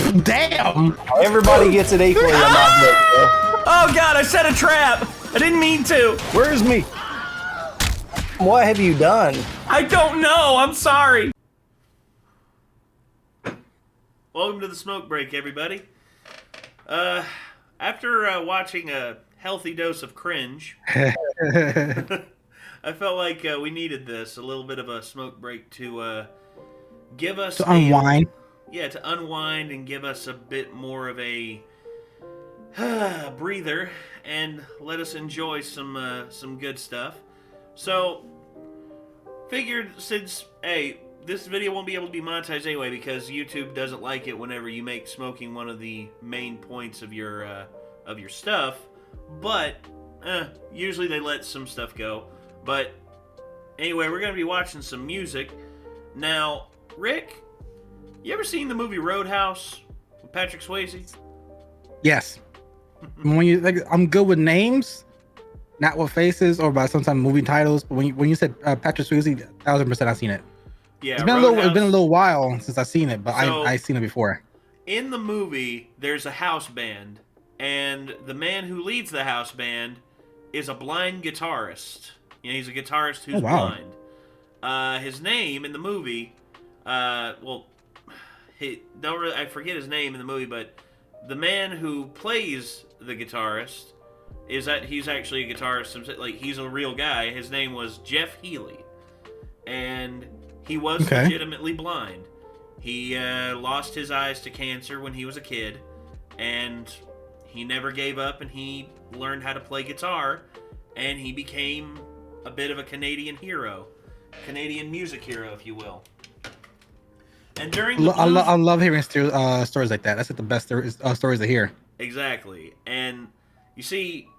Damn! Everybody gets it equally on my book, bro. Oh God, I set a trap. I didn't mean to. Where's me? What have you done? I don't know. I'm sorry. Welcome to the smoke break, everybody. After watching a healthy dose of cringe, I felt like we needed this, a little bit of a smoke break to give us to unwind. To unwind and give us a bit more of a breather and let us enjoy some good stuff. So, figured since, hey, this video won't be able to be monetized anyway because YouTube doesn't like it whenever you make smoking one of the main points of your stuff, but usually they let some stuff go. But anyway, we're going to be watching some music. Now, Rick, you ever seen the movie Roadhouse with Patrick Swayze? Yes. When you I'm good with names, not with faces or by sometimes movie titles. But when you said Patrick Swayze, 1000% I've seen it. Yeah, it's been a little while since I've seen it, but so, I've seen it before. In the movie, there's a house band, and the man who leads the house band is a blind guitarist. You know, he's a guitarist who's blind. His name in the movie, I forget his name in the movie, but the man who plays the guitarist he's actually a guitarist. Like, he's a real guy. His name was Jeff Healy, and he was legitimately blind. He lost his eyes to cancer when he was a kid, and he never gave up, and he learned how to play guitar, and he became a bit of a Canadian hero. Canadian music hero, if you will. And during the I love hearing stories like that. That's like the best stories to hear. Exactly. And you see,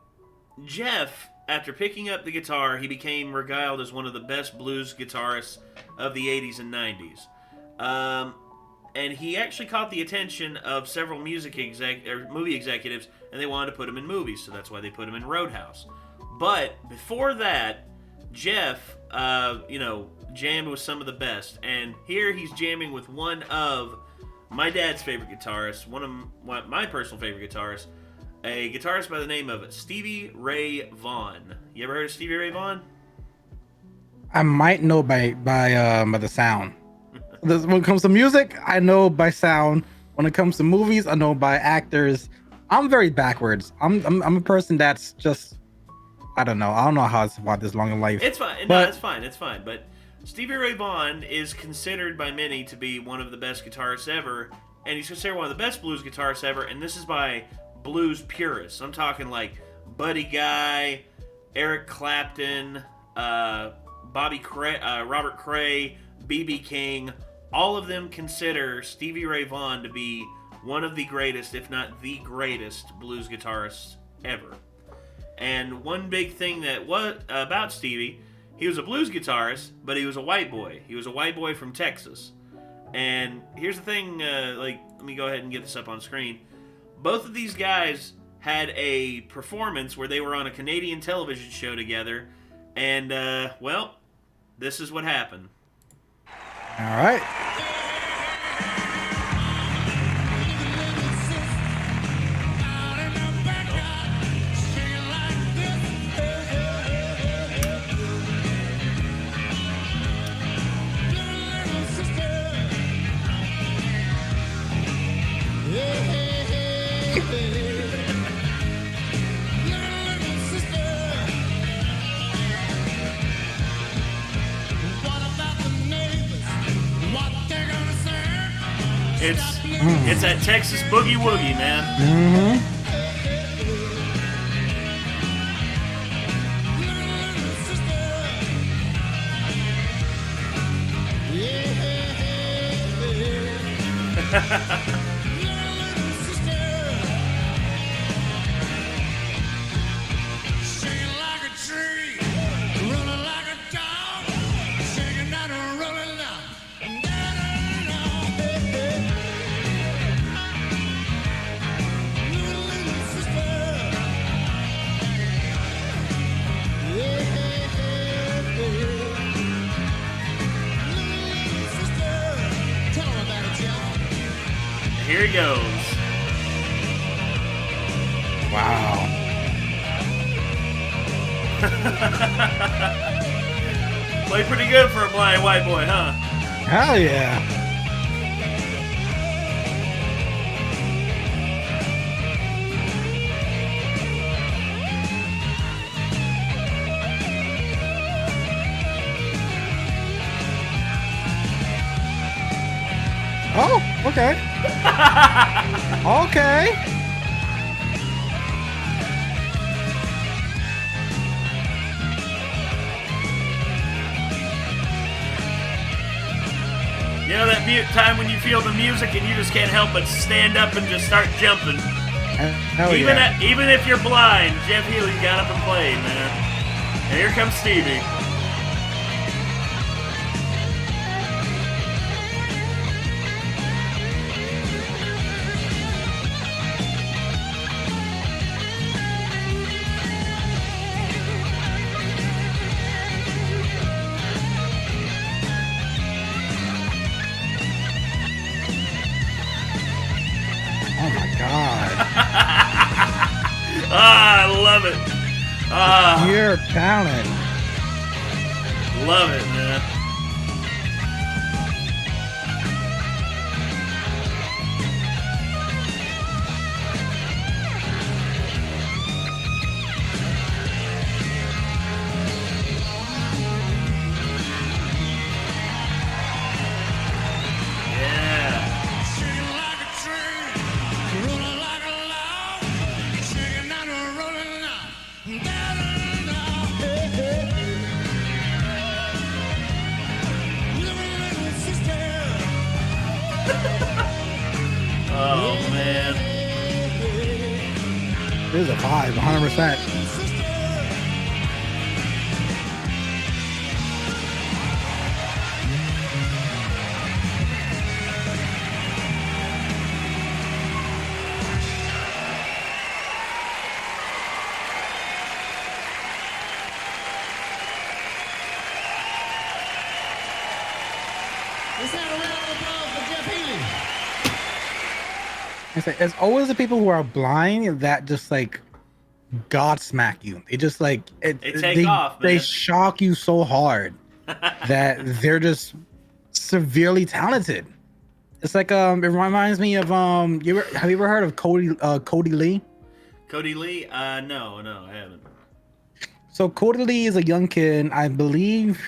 Jeff, after picking up the guitar, he became regaled as one of the best blues guitarists of the 80s and 90s. And he actually caught the attention of several movie executives, and they wanted to put him in movies, so that's why they put him in Roadhouse. But before that, Jeff, jammed with some of the best, and here he's jamming with one of my dad's favorite guitarists, one of my personal favorite guitarists, a guitarist by the name of Stevie Ray Vaughan. You ever heard of Stevie Ray Vaughan? I might know by the sound. When it comes to music, I know by sound. When it comes to movies, I know by actors. I'm very backwards. I'm a person that's just, I don't know how to survive this long in life. It's fine. No, it's fine. It's fine. But Stevie Ray Vaughan is considered by many to be one of the best guitarists ever, and he's considered one of the best blues guitarists ever, and this is by blues purists. I'm talking like Buddy Guy, Eric Clapton, Robert Cray, B.B. King. All of them consider Stevie Ray Vaughan to be one of the greatest, if not the greatest, blues guitarists ever. And one big thing that was about Stevie, he was a blues guitarist, but he was a white boy. He was a white boy from Texas. And here's the thing, let me go ahead and get this up on screen. Both of these guys had a performance where they were on a Canadian television show together, and, this is what happened. All right. It's that Texas boogie woogie, man. Mm-hmm. Here he goes. Wow. Played pretty good for a blind white boy, huh? Hell yeah. Oh, okay. Okay. You know that time when you feel the music and you just can't help but stand up and just start jumping. Hell yeah. Even if you're blind, Jeff Healy got up and played, man. And here comes Stevie. I love it. Pure talent. Love it, man. Oh, man. This is a vibe, 100%. It's always the people who are blind that just like godsmack you. They just like they off, man. They shock you so hard that they're just severely talented. It's like it reminds me of have you ever heard of Cody Lee? Cody Lee? No, I haven't. So Cody Lee is a young kid. I believe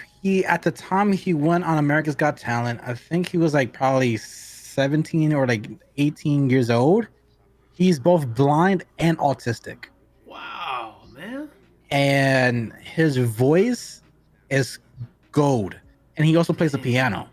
at the time he went on America's Got Talent, I think he was like probably 17 or like 18 years old. He's both blind and autistic. Wow, man. And his voice is gold. And he also plays the piano.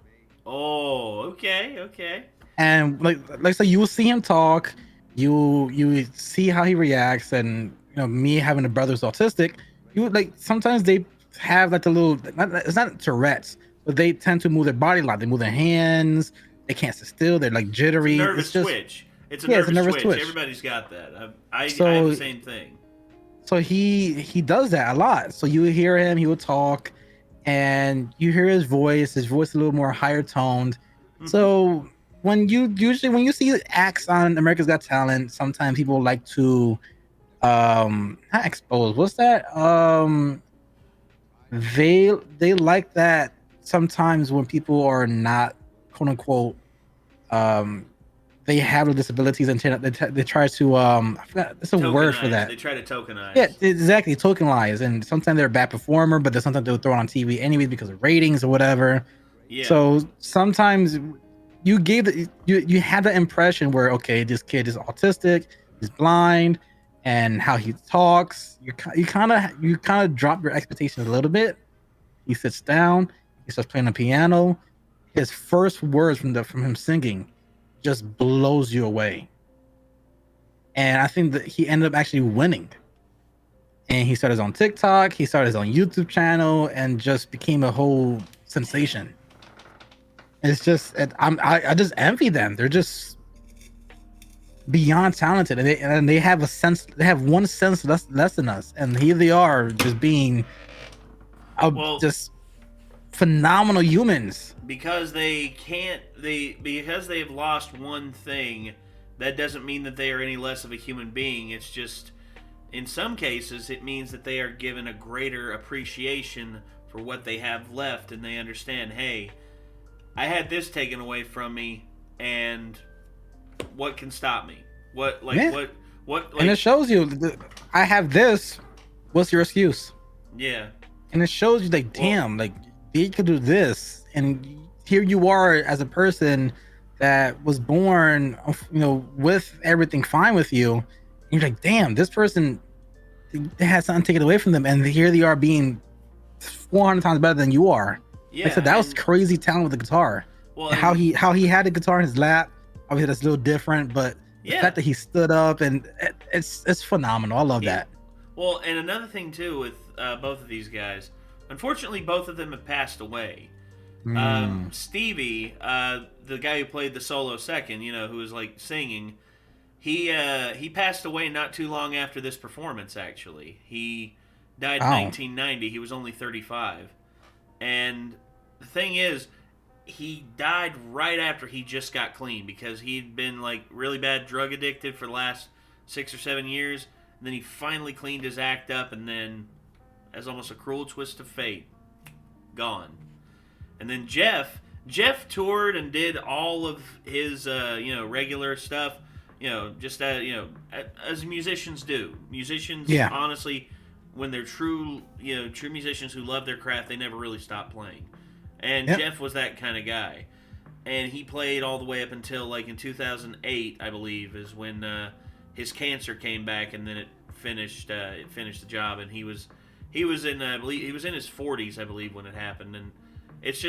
Oh, okay. And like so you will see him talk, you see how he reacts, and you know, me having a brother who's autistic, you would like sometimes they have like it's not Tourette's, but they tend to move their body a lot. They move their hands. They can't sit still. They're like jittery. Nervous twitch. It's a nervous twitch. Everybody's got that. I have the same thing. So he does that a lot. So you hear him, he will talk, and you hear his voice. His voice is a little more higher toned. Mm-hmm. So when you see acts on America's Got Talent, sometimes people like to not expose. What's that? They like that sometimes when people are not quote unquote they have disabilities and they try to I forgot there's a tokenize. Word for that. They try to tokenize. Yeah, exactly, tokenize. And sometimes they're a bad performer, but then sometimes they'll throw it on TV anyways because of ratings or whatever. Yeah. So sometimes you had the impression where okay, this kid is autistic, he's blind, and how he talks, you kind of drop your expectations a little bit. He sits down, he starts playing the piano. His first words from him singing just blows you away. And I think that he ended up actually winning. And he started on TikTok, he started his own YouTube channel, and just became a whole sensation. It's just I just envy them. They're just beyond talented, and they have a sense. They have one sense less than us, and here they are just being just phenomenal humans. Because because they've lost one thing, that doesn't mean that they are any less of a human being. It's just, in some cases, it means that they are given a greater appreciation for what they have left, and they understand, hey, I had this taken away from me, and what can stop me? What and it shows you, I have this. What's your excuse? Yeah. And it shows you, like, damn, like, they could do this, and here you are as a person that was born, with everything fine with you. And you're like, damn, this person, they had something taken away from them, and here they are being 400 times better than you are. Yeah, like I said, that was crazy talent with the guitar. Well, how he had the guitar in his lap. Obviously, that's a little different, but the fact that he stood up, and it's phenomenal. I love that. Well, and another thing too with both of these guys, unfortunately, both of them have passed away. Stevie, the guy who played the solo second, who was like singing, he passed away not too long after this performance. Actually, he died in 1990. He was only 35, and the thing is, he died right after he just got clean, because he'd been like really bad drug addicted for the last 6 or 7 years. And then he finally cleaned his act up, and then, as almost a cruel twist of fate, gone. And then Jeff toured and did all of his regular stuff, just as musicians do. Musicians, honestly, when they're true musicians who love their craft, they never really stop playing. And Jeff was that kind of guy. And he played all the way up until, like, in 2008, I believe, is when his cancer came back, and then it finished the job. And he was in I believe he was in his 40s, I believe, when it happened. And it's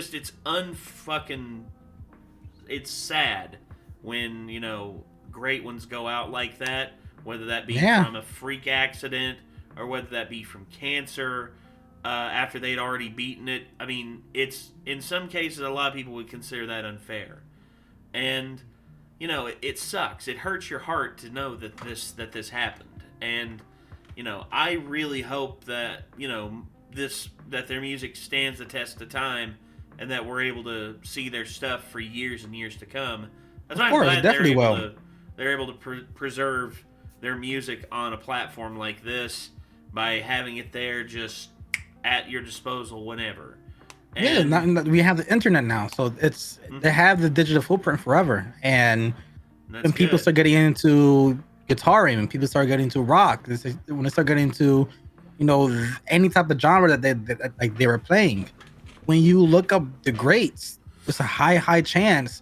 sad when great ones go out like that, whether that be from a freak accident or whether that be from cancer. After they'd already beaten it. I mean, it's, in some cases, a lot of people would consider that unfair. And, it sucks. It hurts your heart to know that this happened. And, I really hope that, that their music stands the test of time, and that we're able to see their stuff for years and years to come. That's why I'm glad they're able to preserve their music on a platform like this by having it there just at your disposal whenever. And we have the internet now, so they have the digital footprint forever. And when people start getting into guitaring, when people start getting into rock, when they start getting into any type of genre that they were playing, when you look up the greats, there's a high chance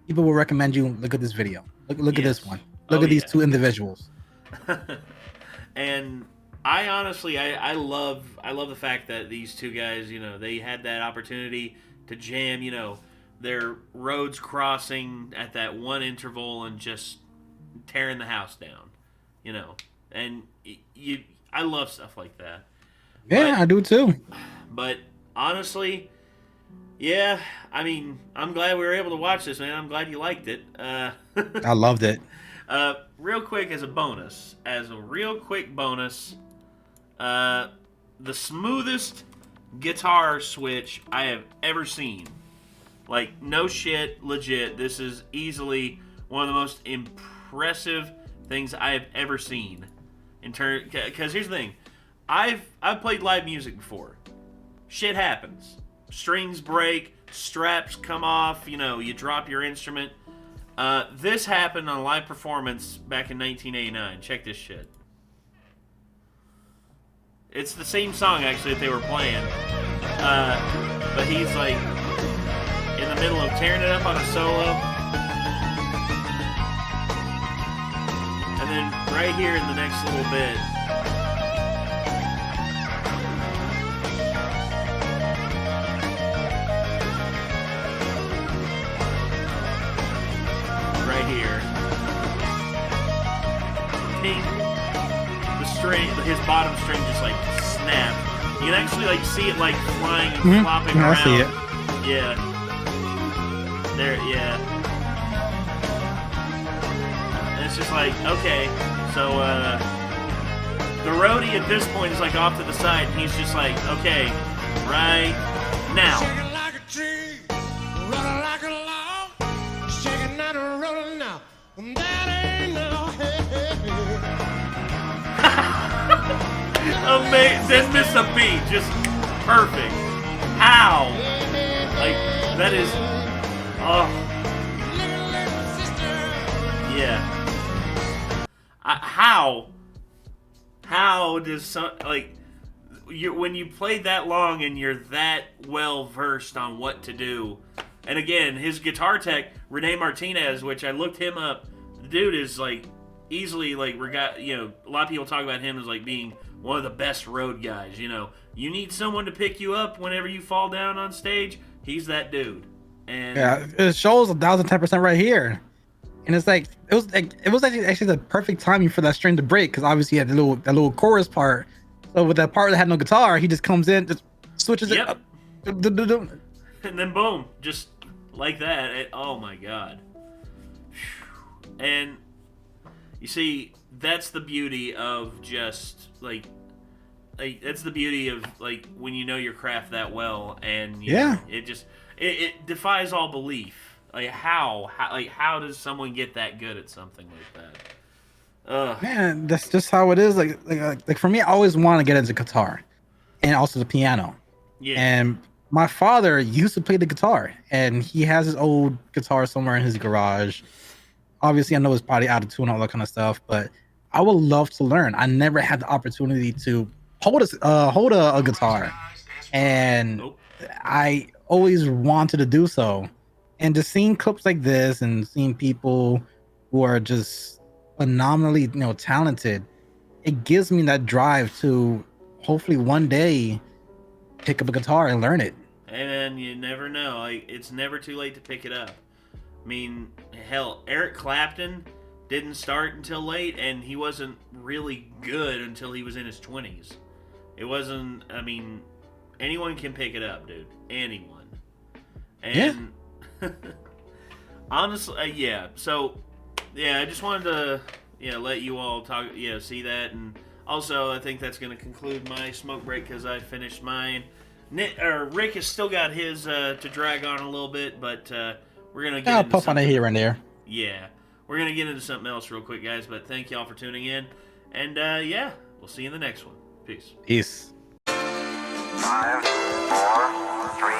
people will recommend you look at this video, look at this one, look at these two individuals. And I honestly, I love the fact that these two guys, they had that opportunity to jam, their roads crossing at that one interval and just tearing the house down, and I love stuff like that. Yeah, I do too. But honestly, yeah, I mean, I'm glad we were able to watch this, man. I'm glad you liked it. I loved it. Real quick, as a real quick bonus, the smoothest guitar switch I have ever seen. Like, no shit, legit. This is easily one of the most impressive things I have ever seen. Because here's the thing, I've played live music before. Shit happens. Strings break, straps come off. You drop your instrument. This happened on a live performance back in 1989. Check this shit. It's the same song, actually, that they were playing. But he's, like, in the middle of tearing it up on a solo. And then right here in the next little bit, right here, ping. His bottom string just like snapped. You can actually like see it like flying and flopping around. I see it. Yeah. There, yeah. And it's just like, okay, so the roadie at this point is like off to the side, and he's just like, okay, right now. Didn't miss a beat. Just perfect. How? Like, that is... Oh. Yeah. How does some... Like, when you play that long and you're that well versed on what to do... And again, his guitar tech, Rene Martinez, which I looked him up, the dude is like easily like a lot of people talk about him as like being one of the best road guys. You need someone to pick you up whenever you fall down on stage. He's that dude. And yeah, it shows 1,010% right here, and it's like it was actually the perfect timing for that string to break because obviously he had that little chorus part. So with that part that had no guitar, he just comes in, just switches it up, and then boom, just like that. Oh my god. And you see, that's the beauty of just like that's the beauty of like when you know your craft that well, and you know, it defies all belief. Like how does someone get that good at something like that? Man, that's just how it is. Like for me, I always want to get into guitar and also the piano. Yeah. And my father used to play the guitar, and he has his old guitar somewhere in his garage. Obviously, I know it's probably out of tune and all that kind of stuff, but I would love to learn. I never had the opportunity to hold a guitar, and I always wanted to do so. And just seeing clips like this and seeing people who are just phenomenally, talented, it gives me that drive to hopefully one day pick up a guitar and learn it. And you never know. Like, it's never too late to pick it up. I mean, hell, Eric Clapton didn't start until late, and he wasn't really good until he was in his 20s. It wasn't, I mean, anyone can pick it up, dude. Anyone. And honestly, yeah. So, yeah, I just wanted to, let you all talk, see that. And also, I think that's going to conclude my smoke break because I finished mine. Rick has still got his to drag on a little bit, but we're going to get into puff on it here and there. Yeah. We're going to get into something else real quick, guys, but thank y'all for tuning in. And, we'll see you in the next one. Peace. Peace. 5, 4, 3,